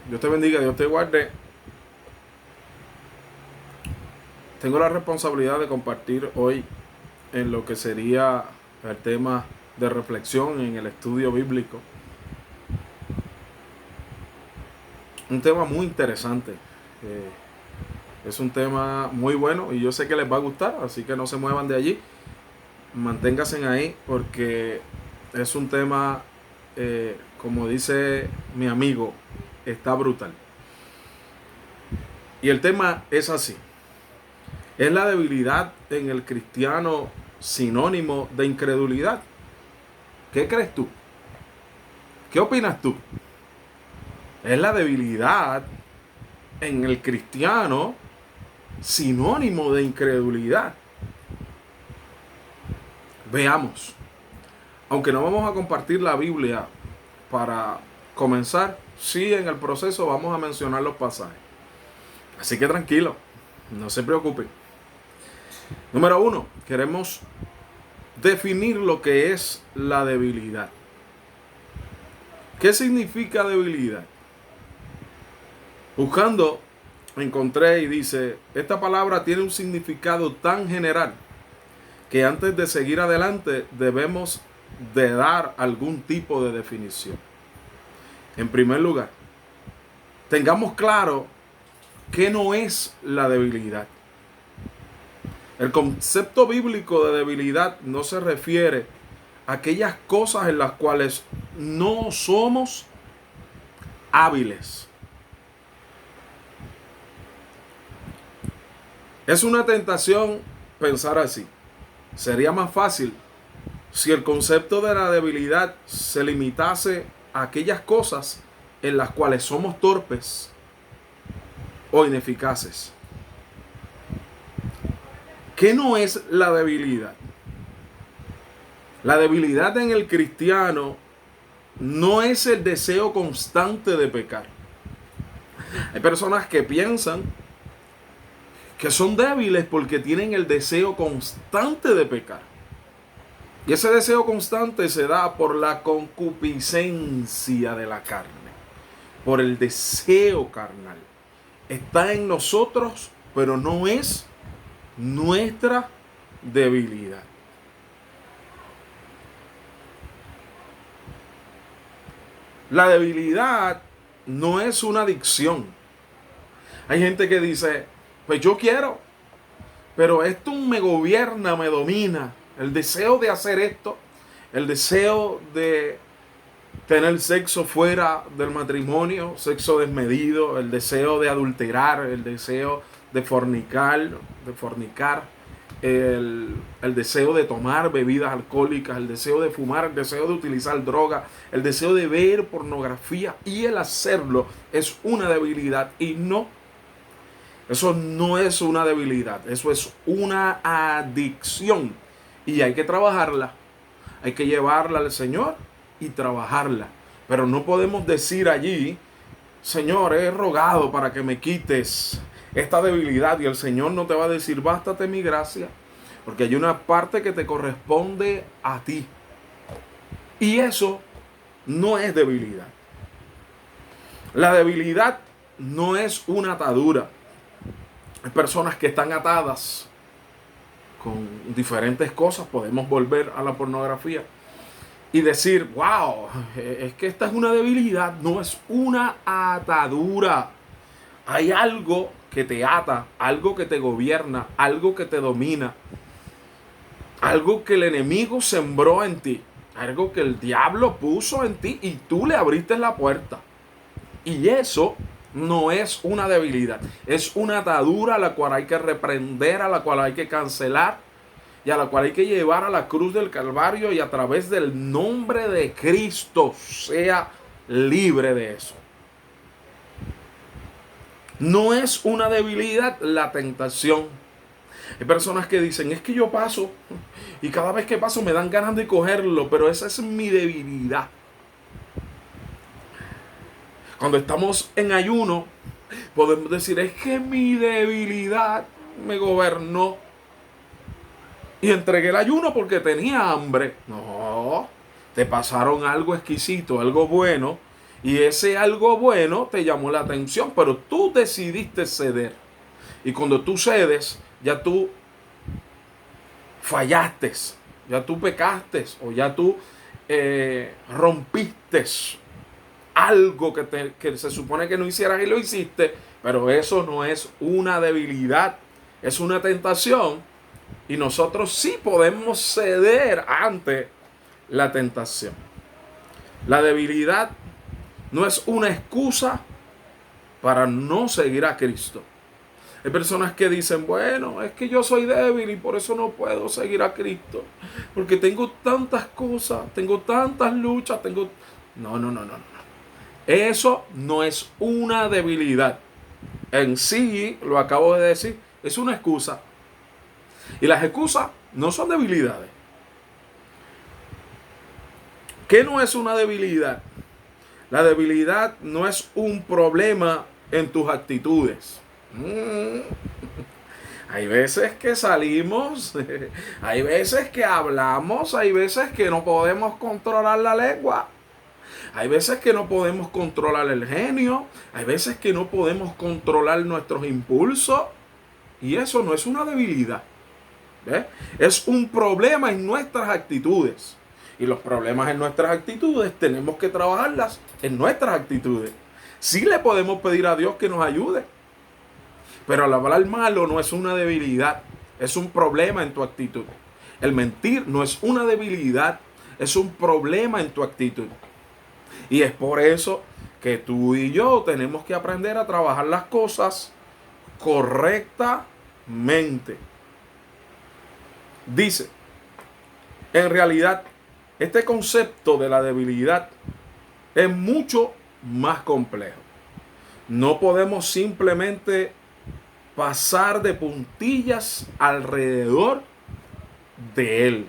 Dios te bendiga, Dios te guarde. Tengo la responsabilidad de compartir hoy en lo que sería el tema de reflexión en el estudio bíblico. Un tema muy interesante. Es un tema muy bueno y yo sé que les va a gustar, así que no se muevan de allí. Manténganse ahí porque es un tema, como dice mi amigo, está brutal. Y el tema es así. ¿Es la debilidad en el cristiano sinónimo de incredulidad? ¿Qué crees tú? ¿Qué opinas tú? ¿Es la debilidad en el cristiano sinónimo de incredulidad? Veamos. Aunque no vamos a compartir la Biblia para comenzar, sí en el proceso vamos a mencionar los pasajes. Así que tranquilo, no se preocupen. Número 1, queremos definir lo que es la debilidad. ¿Qué significa debilidad? Buscando, encontré y dice, esta palabra tiene un significado tan general que antes de seguir adelante debemos de dar algún tipo de definición. En primer lugar, tengamos claro qué no es la debilidad. El concepto bíblico de debilidad no se refiere a aquellas cosas en las cuales no somos hábiles. Es una tentación pensar así. Sería más fácil si el concepto de la debilidad se limitase a aquellas cosas en las cuales somos torpes o ineficaces. ¿Qué no es la debilidad? La debilidad en el cristiano no es el deseo constante de pecar. Hay personas que piensan que son débiles porque tienen el deseo constante de pecar. Y ese deseo constante se da por la concupiscencia de la carne, por el deseo carnal. Está en nosotros, pero no es nuestra debilidad. La debilidad no es una adicción. Hay gente que dice, pues yo quiero, pero esto me gobierna, me domina. El deseo de hacer esto, el deseo de tener sexo fuera del matrimonio, sexo desmedido, el deseo de adulterar, el deseo de fornicar, el deseo de tomar bebidas alcohólicas, el deseo de fumar, el deseo de utilizar droga, el deseo de ver pornografía, y el hacerlo es una debilidad. Y no, eso no es una debilidad, eso es una adicción y hay que trabajarla, hay que llevarla al Señor y trabajarla. Pero no podemos decir allí, Señor, he rogado para que me quites esta debilidad, y el Señor no te va a decir, bástate mi gracia, porque hay una parte que te corresponde a ti. Y eso no es debilidad. La debilidad no es una atadura. Hay personas que están atadas con diferentes cosas. Podemos volver a la pornografía y decir, wow, es que esta es una debilidad. No es una atadura. Hay algo que te ata, algo que te gobierna, algo que te domina, algo que el enemigo sembró en ti, algo que el diablo puso en ti y tú le abriste la puerta. Y eso no es una debilidad, es una atadura a la cual hay que reprender, a la cual hay que cancelar y a la cual hay que llevar a la cruz del Calvario, y a través del nombre de Cristo sea libre de eso. No es una debilidad la tentación. Hay personas que dicen, es que yo paso y cada vez que paso me dan ganas de cogerlo, pero esa es mi debilidad. Cuando estamos en ayuno, podemos decir, es que mi debilidad me gobernó y entregué el ayuno porque tenía hambre. No, te pasaron algo exquisito, algo bueno, Y ese algo bueno te llamó la atención, pero tú decidiste ceder. Y cuando tú cedes, ya tú fallaste, ya tú pecaste o ya tú rompiste algo que se supone que no hicieras y lo hiciste, pero eso no es una debilidad, es una tentación y nosotros sí podemos ceder ante la tentación. La debilidad no es una excusa para no seguir a Cristo. Hay personas que dicen, bueno, es que yo soy débil y por eso no puedo seguir a Cristo. Porque tengo tantas cosas, tengo tantas luchas, tengo... No. Eso no es una debilidad. En sí, lo acabo de decir, es una excusa. Y las excusas no son debilidades. ¿Qué no es una debilidad? La debilidad no es un problema en tus actitudes. Hay veces que salimos, hay veces que hablamos, hay veces que no podemos controlar la lengua, hay veces que no podemos controlar el genio, hay veces que no podemos controlar nuestros impulsos y eso no es una debilidad. ¿Ves? Es un problema en nuestras actitudes y los problemas en nuestras actitudes tenemos que trabajarlas en nuestras actitudes. Sí le podemos pedir a Dios que nos ayude. Pero al hablar malo no es una debilidad, es un problema en tu actitud. El mentir no es una debilidad, es un problema en tu actitud. Y es por eso que tú y yo tenemos que aprender a trabajar las cosas correctamente. Dice, en realidad, este concepto de la debilidad es mucho más complejo. No podemos simplemente pasar de puntillas alrededor de él.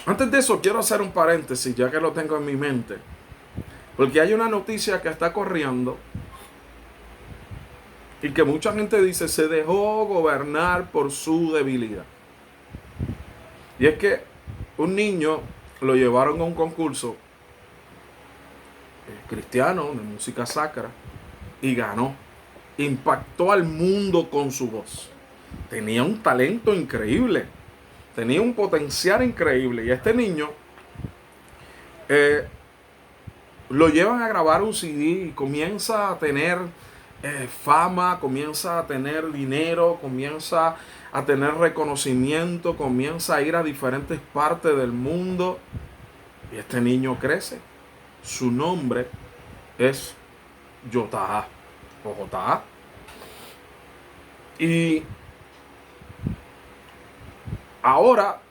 Antes de eso, quiero hacer un paréntesis, ya que lo tengo en mi mente. Porque hay una noticia que está corriendo y que mucha gente dice se dejó gobernar por su debilidad. Y es que un niño lo llevaron a un concurso cristiano de música sacra y ganó. Impactó al mundo con su voz. Tenía un talento increíble. Tenía un potencial increíble. Y a este niño lo llevan a grabar un CD y comienza a tener fama, comienza a tener dinero, comienza a tener reconocimiento, comienza a ir a diferentes partes del mundo. Y este niño crece. Su nombre es J.A. o J.A. Y ahora,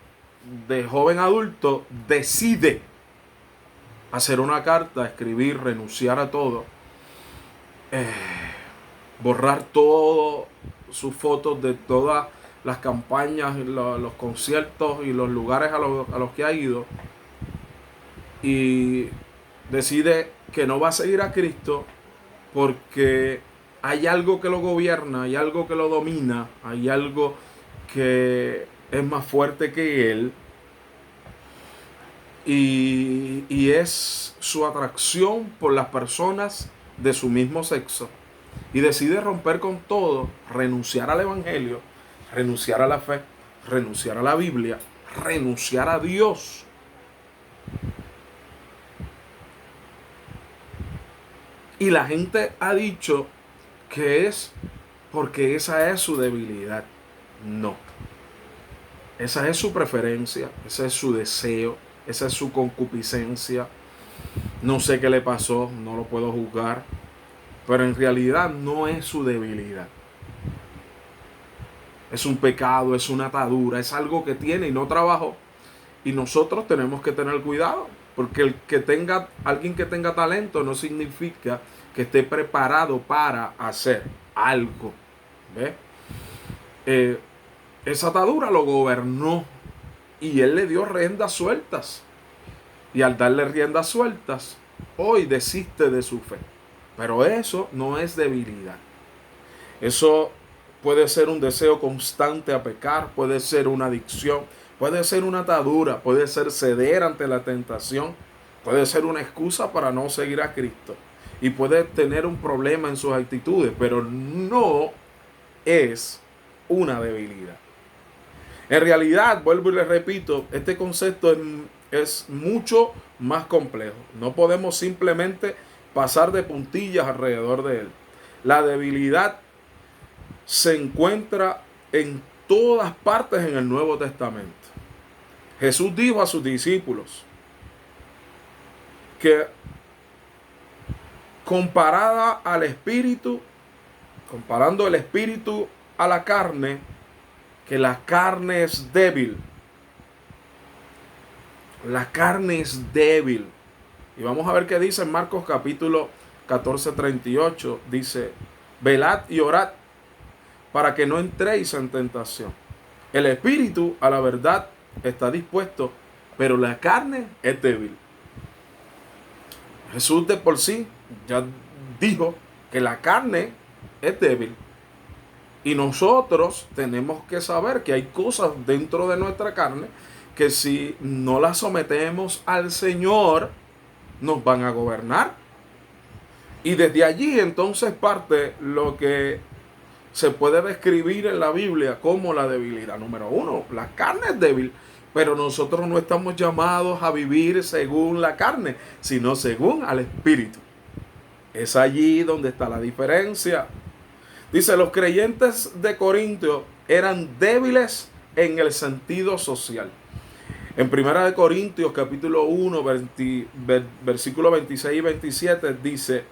de joven adulto, decide hacer una carta, escribir, renunciar a todo, borrar todas sus fotos de todas las campañas, los conciertos y los lugares a los que ha ido, y decide que no va a seguir a Cristo porque hay algo que lo gobierna, hay algo que lo domina, hay algo que es más fuerte que él y es su atracción por las personas de su mismo sexo y decide romper con todo, renunciar al evangelio, renunciar a la fe, renunciar a la Biblia, renunciar a Dios. Y la gente ha dicho que es porque esa es su debilidad. No. Esa es su preferencia, ese es su deseo, esa es su concupiscencia. No sé qué le pasó, no lo puedo juzgar, pero en realidad no es su debilidad. Es un pecado, es una atadura, es algo que tiene y no trabajó. Y nosotros tenemos que tener cuidado, porque alguien que tenga talento no significa que esté preparado para hacer algo. ¿Ves? Esa atadura lo gobernó y él le dio riendas sueltas. Y al darle riendas sueltas, hoy desiste de su fe. Pero eso no es debilidad. Eso puede ser un deseo constante a pecar, puede ser una adicción, puede ser una atadura, puede ser ceder ante la tentación, puede ser una excusa para no seguir a Cristo y puede tener un problema en sus actitudes, pero no es una debilidad. En realidad, vuelvo y les repito, este concepto es mucho más complejo. No podemos simplemente pasar de puntillas alrededor de él. La debilidad se encuentra en todas partes en el Nuevo Testamento. Jesús dijo a sus discípulos que comparando el espíritu a la carne, que la carne es débil. La carne es débil. Y vamos a ver qué dice en Marcos capítulo 14:38. Dice, velad y orad para que no entréis en tentación. El espíritu a la verdad está dispuesto, pero la carne es débil. Jesús de por sí ya dijo que la carne es débil. Y nosotros tenemos que saber que hay cosas dentro de nuestra carne que si no las sometemos al Señor, nos van a gobernar. Y desde allí entonces parte lo que se puede describir en la Biblia como la debilidad. Número uno, la carne es débil, pero nosotros no estamos llamados a vivir según la carne, sino según al Espíritu. Es allí donde está la diferencia. Dice, los creyentes de Corintio eran débiles en el sentido social. En 1 Corintios capítulo 1, versículo 26 y 27 dice,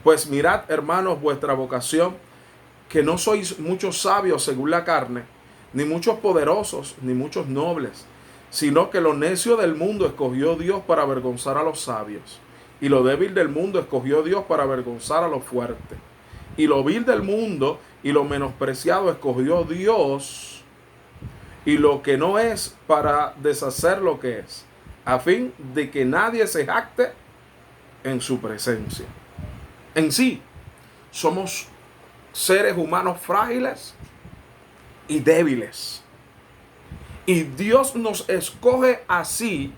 pues mirad, hermanos, vuestra vocación, que no sois muchos sabios según la carne, ni muchos poderosos, ni muchos nobles, sino que lo necio del mundo escogió Dios para avergonzar a los sabios, y lo débil del mundo escogió Dios para avergonzar a los fuertes. Y lo vil del mundo y lo menospreciado escogió Dios, y lo que no es para deshacer lo que es, a fin de que nadie se jacte en su presencia. En sí, somos seres humanos frágiles y débiles. Y Dios nos escoge así,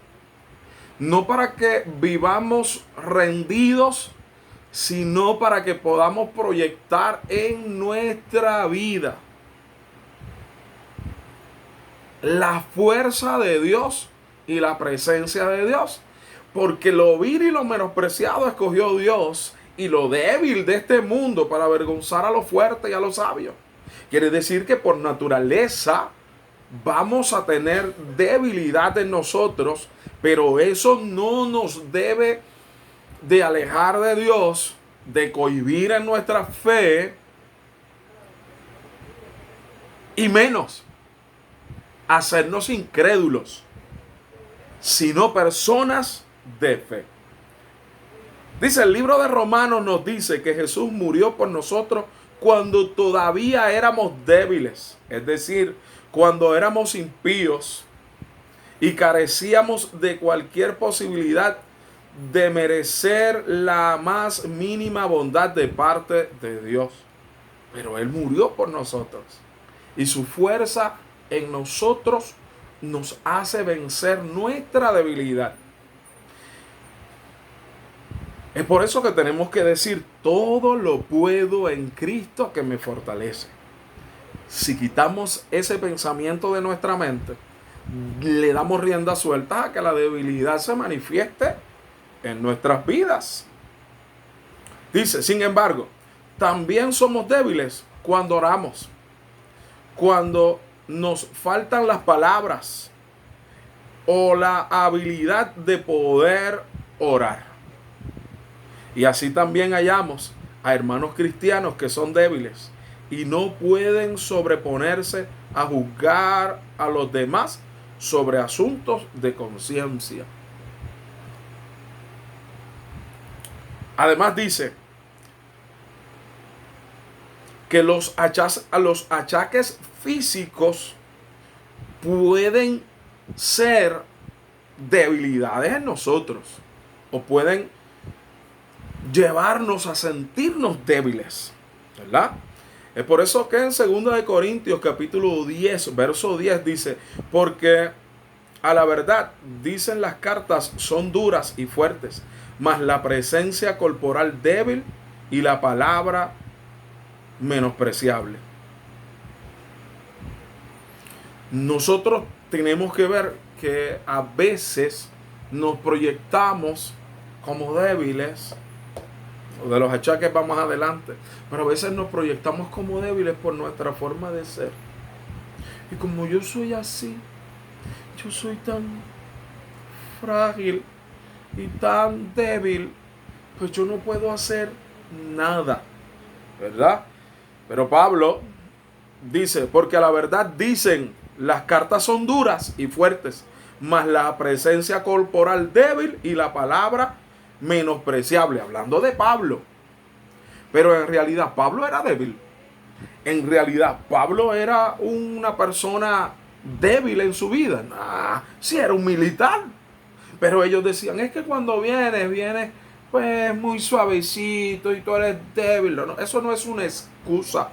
no para que vivamos rendidos, sino para que podamos proyectar en nuestra vida la fuerza de Dios y la presencia de Dios. Porque lo vil y lo menospreciado escogió Dios, y lo débil de este mundo para avergonzar a los fuertes y a los sabios. Quiere decir que por naturaleza vamos a tener debilidad en nosotros, pero eso no nos debe de alejar de Dios, de cohibir en nuestra fe, y menos hacernos incrédulos, sino personas de fe. Dice el libro de Romanos, nos dice que Jesús murió por nosotros cuando todavía éramos débiles, es decir, cuando éramos impíos y carecíamos de cualquier posibilidad de merecer la más mínima bondad de parte de Dios. Pero Él murió por nosotros, y su fuerza en nosotros nos hace vencer nuestra debilidad. Es por eso que tenemos que decir, todo lo puedo en Cristo que me fortalece. Si quitamos ese pensamiento de nuestra mente, le damos rienda suelta a que la debilidad se manifieste en nuestras vidas. Dice, sin embargo, también somos débiles cuando oramos, cuando nos faltan las palabras o la habilidad de poder orar. Y así también hallamos a hermanos cristianos que son débiles y no pueden sobreponerse a juzgar a los demás sobre asuntos de conciencia. Además dice que los achaques físicos pueden ser debilidades en nosotros, o pueden llevarnos a sentirnos débiles, ¿verdad? Es por eso que en 2 Corintios capítulo 10, verso 10 dice, porque a la verdad dicen las cartas son duras y fuertes, mas la presencia corporal débil y la palabra menospreciable. Nosotros tenemos que ver que a veces nos proyectamos como débiles, o de los achaques va más adelante, pero a veces nos proyectamos como débiles por nuestra forma de ser. Y como yo soy así, yo soy tan frágil y tan débil, pues yo no puedo hacer nada, ¿verdad? Pero Pablo dice, porque a la verdad dicen, las cartas son duras y fuertes, mas la presencia corporal débil y la palabra menospreciable. Hablando de Pablo. Pero en realidad Pablo era débil. En realidad Pablo era una persona débil en su vida. Sí, era un militar. Pero ellos decían, es que cuando vienes pues muy suavecito y tú eres débil. No, eso no es una excusa.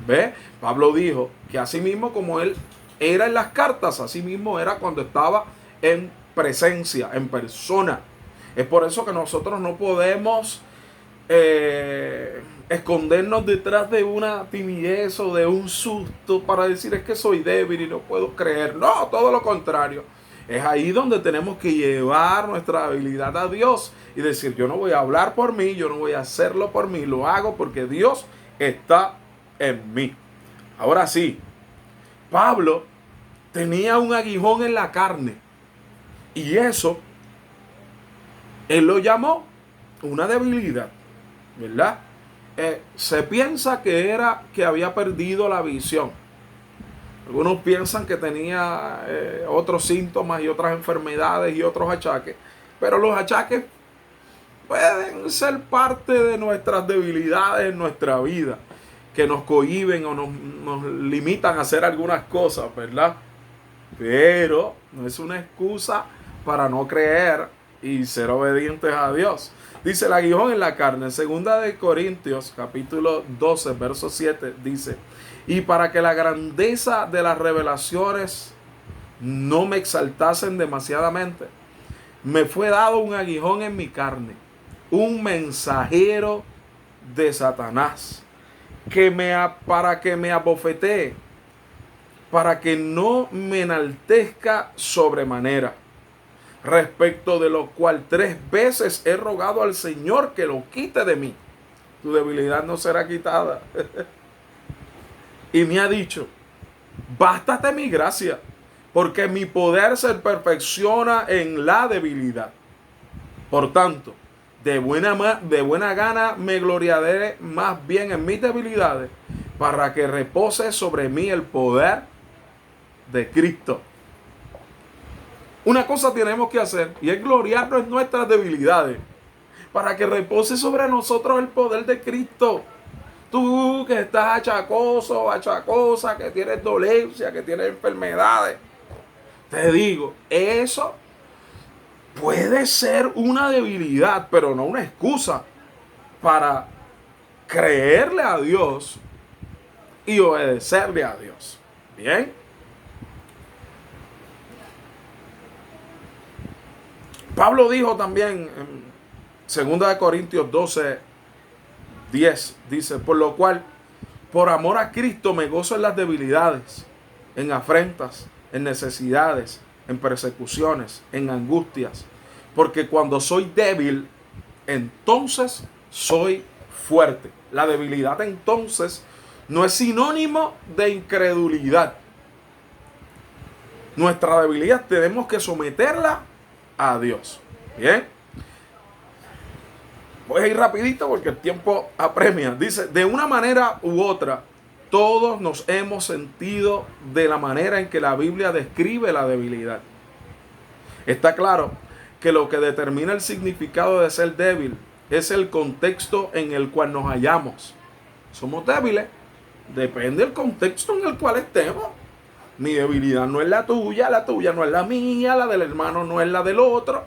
¿Ve? Pablo dijo que así mismo como él era en las cartas, así mismo era cuando estaba en presencia, en persona. Es por eso que nosotros no podemos escondernos detrás de una timidez o de un susto para decir es que soy débil y no puedo creer. No, todo lo contrario. Es ahí donde tenemos que llevar nuestra habilidad a Dios y decir, yo no voy a hablar por mí, yo no voy a hacerlo por mí, lo hago porque Dios está en mí. Ahora sí, Pablo tenía un aguijón en la carne y eso él lo llamó una debilidad, ¿verdad? Se piensa que había perdido la visión. Algunos piensan que tenía otros síntomas y otras enfermedades y otros achaques, pero los achaques pueden ser parte de nuestras debilidades en nuestra vida, que nos cohíben o nos limitan a hacer algunas cosas, ¿verdad? Pero no es una excusa para no creer y ser obedientes a Dios. Dice el aguijón en la carne, en 2 Corintios capítulo 12, verso 7, dice, y para que la grandeza de las revelaciones no me exaltasen demasiadamente, me fue dado un aguijón en mi carne, un mensajero de Satanás, para que me abofetee, para que no me enaltezca sobremanera, respecto de lo cual 3 veces he rogado al Señor que lo quite de mí. Tu debilidad no será quitada. Y me ha dicho, bástate mi gracia, porque mi poder se perfecciona en la debilidad. Por tanto, de buena gana me gloriaré más bien en mis debilidades, para que repose sobre mí el poder de Cristo. Una cosa tenemos que hacer y es gloriarnos en nuestras debilidades, para que repose sobre nosotros el poder de Cristo. Tú que estás achacoso, achacosa, que tienes dolencia, que tienes enfermedades, te digo, eso puede ser una debilidad, pero no una excusa para creerle a Dios y obedecerle a Dios. Bien. Pablo dijo también en 2 Corintios 12, 10, dice, por lo cual, por amor a Cristo me gozo en las debilidades, en afrentas, en necesidades, en persecuciones, en angustias, porque cuando soy débil, entonces soy fuerte. La debilidad entonces no es sinónimo de incredulidad. Nuestra debilidad tenemos que someterla a Dios. Bien. Voy a ir rapidito porque el tiempo apremia. Dice, de una manera u otra, todos nos hemos sentido de la manera en que la Biblia describe la debilidad. Está claro que lo que determina el significado de ser débil es el contexto en el cual nos hallamos. Somos débiles, depende del contexto en el cual estemos. Mi debilidad no es la tuya no es la mía, la del hermano no es la del otro.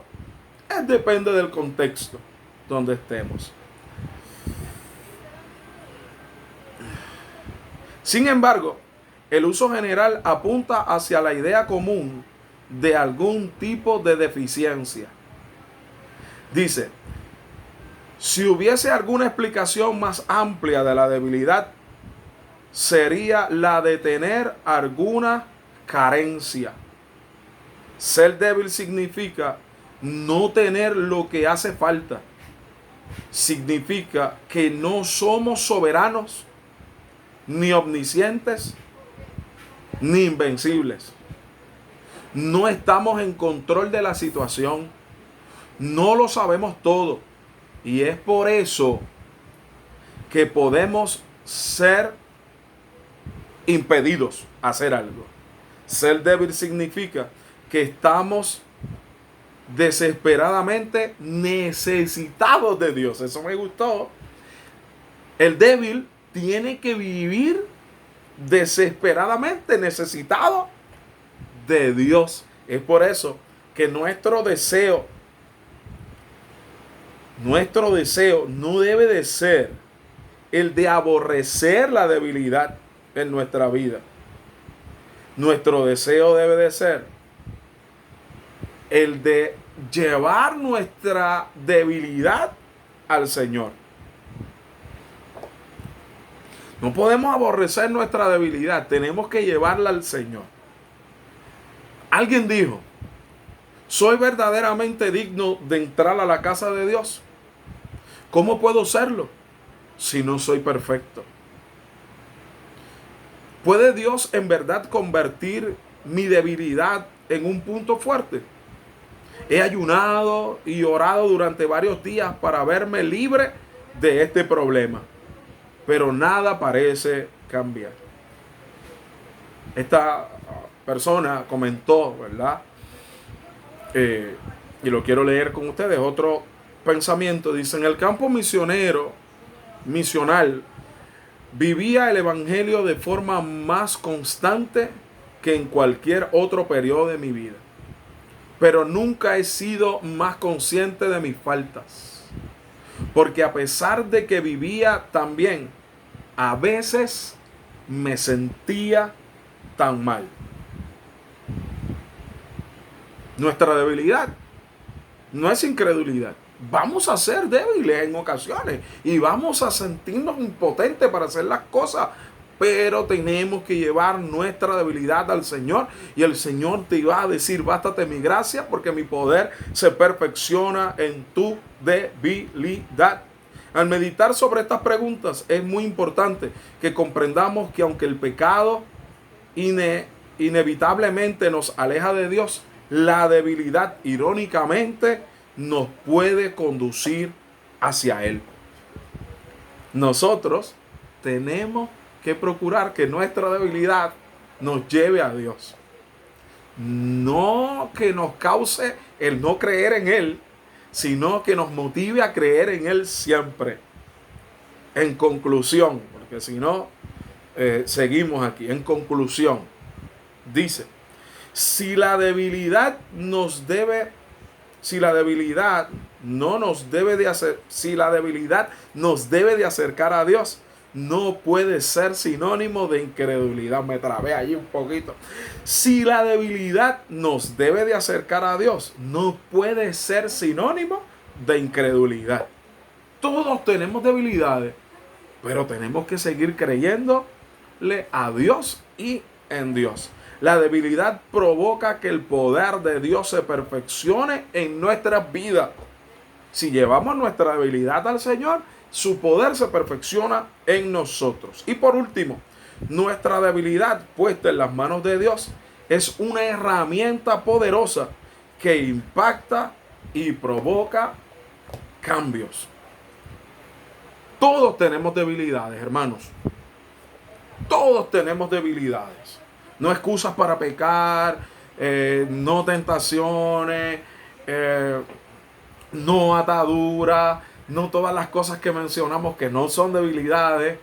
Depende del contexto donde estemos. Sin embargo, el uso general apunta hacia la idea común de algún tipo de deficiencia. Dice, si hubiese alguna explicación más amplia de la debilidad, sería la de tener alguna carencia. Ser débil significa no tener lo que hace falta. Significa que no somos soberanos, ni omniscientes, ni invencibles. No estamos en control de la situación. No lo sabemos todo. Y es por eso que podemos ser impedidos a hacer algo. Ser débil significa que estamos desesperadamente necesitados de Dios. Eso me gustó. El débil tiene que vivir desesperadamente necesitado de Dios. Es por eso que nuestro deseo no debe de ser el de aborrecer la debilidad en nuestra vida. Nuestro deseo debe de ser el de llevar nuestra debilidad al Señor. No podemos aborrecer nuestra debilidad, tenemos que llevarla al Señor. Alguien dijo, ¿soy verdaderamente digno de entrar a la casa de Dios? ¿Cómo puedo serlo si no soy perfecto? ¿Puede Dios en verdad convertir mi debilidad en un punto fuerte? He ayunado y orado durante varios días para verme libre de este problema, pero nada parece cambiar. Esta persona comentó, ¿verdad? Y lo quiero leer con ustedes. Otro pensamiento dice: en el campo misional, vivía el evangelio de forma más constante que en cualquier otro periodo de mi vida. Pero nunca he sido más consciente de mis faltas. Porque a pesar de que vivía tan bien, a veces me sentía tan mal. Nuestra debilidad no es incredulidad. Vamos a ser débiles en ocasiones y vamos a sentirnos impotentes para hacer las cosas, pero tenemos que llevar nuestra debilidad al Señor y el Señor te va a decir: bástate mi gracia, porque mi poder se perfecciona en tu debilidad. Al meditar sobre estas preguntas es muy importante que comprendamos que aunque el pecado inevitablemente nos aleja de Dios, la debilidad irónicamente nos puede conducir hacia Él. Nosotros tenemos que procurar que nuestra debilidad nos lleve a Dios. No que nos cause el no creer en Él, sino que nos motive a creer en Él siempre. En conclusión, porque si no, seguimos aquí. En conclusión, dice: si la debilidad no nos debe de acercar a Dios, no puede ser sinónimo de incredulidad. Me trabé allí un poquito. Si la debilidad nos debe de acercar a Dios, no puede ser sinónimo de incredulidad. Todos tenemos debilidades, pero tenemos que seguir creyéndole a Dios y en Dios. La debilidad provoca que el poder de Dios se perfeccione en nuestras vidas. Si llevamos nuestra debilidad al Señor, su poder se perfecciona en nosotros. Y por último, nuestra debilidad puesta en las manos de Dios es una herramienta poderosa que impacta y provoca cambios. Todos tenemos debilidades, hermanos. Todos tenemos debilidades. No excusas para pecar, no tentaciones, no ataduras, no todas las cosas que mencionamos que no son debilidades.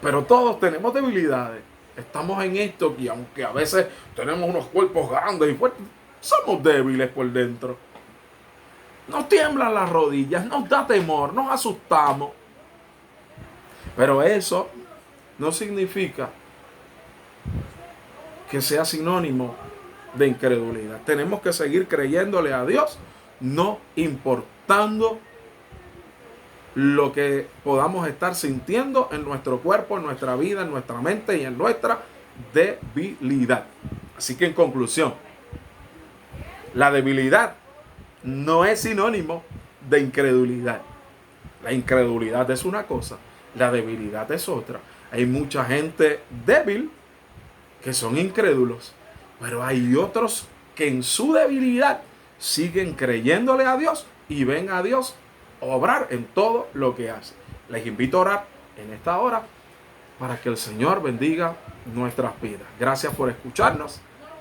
Pero todos tenemos debilidades. Estamos en esto y aunque a veces tenemos unos cuerpos grandes y fuertes, somos débiles por dentro. Nos tiemblan las rodillas, nos da temor, nos asustamos. Pero eso no significa que sea sinónimo de incredulidad. Tenemos que seguir creyéndole a Dios, no importando lo que podamos estar sintiendo en nuestro cuerpo, en nuestra vida, en nuestra mente y en nuestra debilidad. Así que en conclusión, la debilidad no es sinónimo de incredulidad. La incredulidad es una cosa, la debilidad es otra. Hay mucha gente débil que son incrédulos, pero hay otros que en su debilidad siguen creyéndole a Dios y ven a Dios obrar en todo lo que hace. Les invito a orar en esta hora para que el Señor bendiga nuestras vidas. Gracias por escucharnos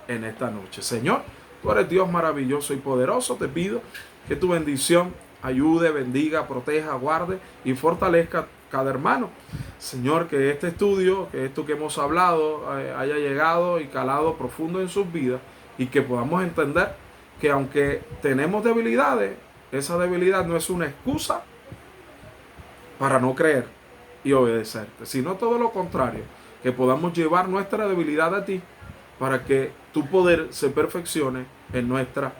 en esta noche. Señor, tú eres Dios maravilloso y poderoso. Te pido que tu bendición ayude, bendiga, proteja, guarde y fortalezca cada hermano. Señor, que este estudio, que esto que hemos hablado, haya llegado y calado profundo en sus vidas y que podamos entender que aunque tenemos debilidades, esa debilidad no es una excusa para no creer y obedecerte, sino todo lo contrario, que podamos llevar nuestra debilidad a ti para que tu poder se perfeccione en nuestra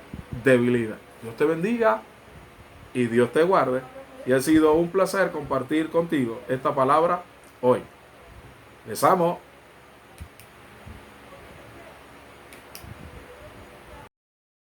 debilidad. Dios te bendiga y Dios te guarde. Y ha sido un placer compartir contigo esta palabra hoy. Les amo.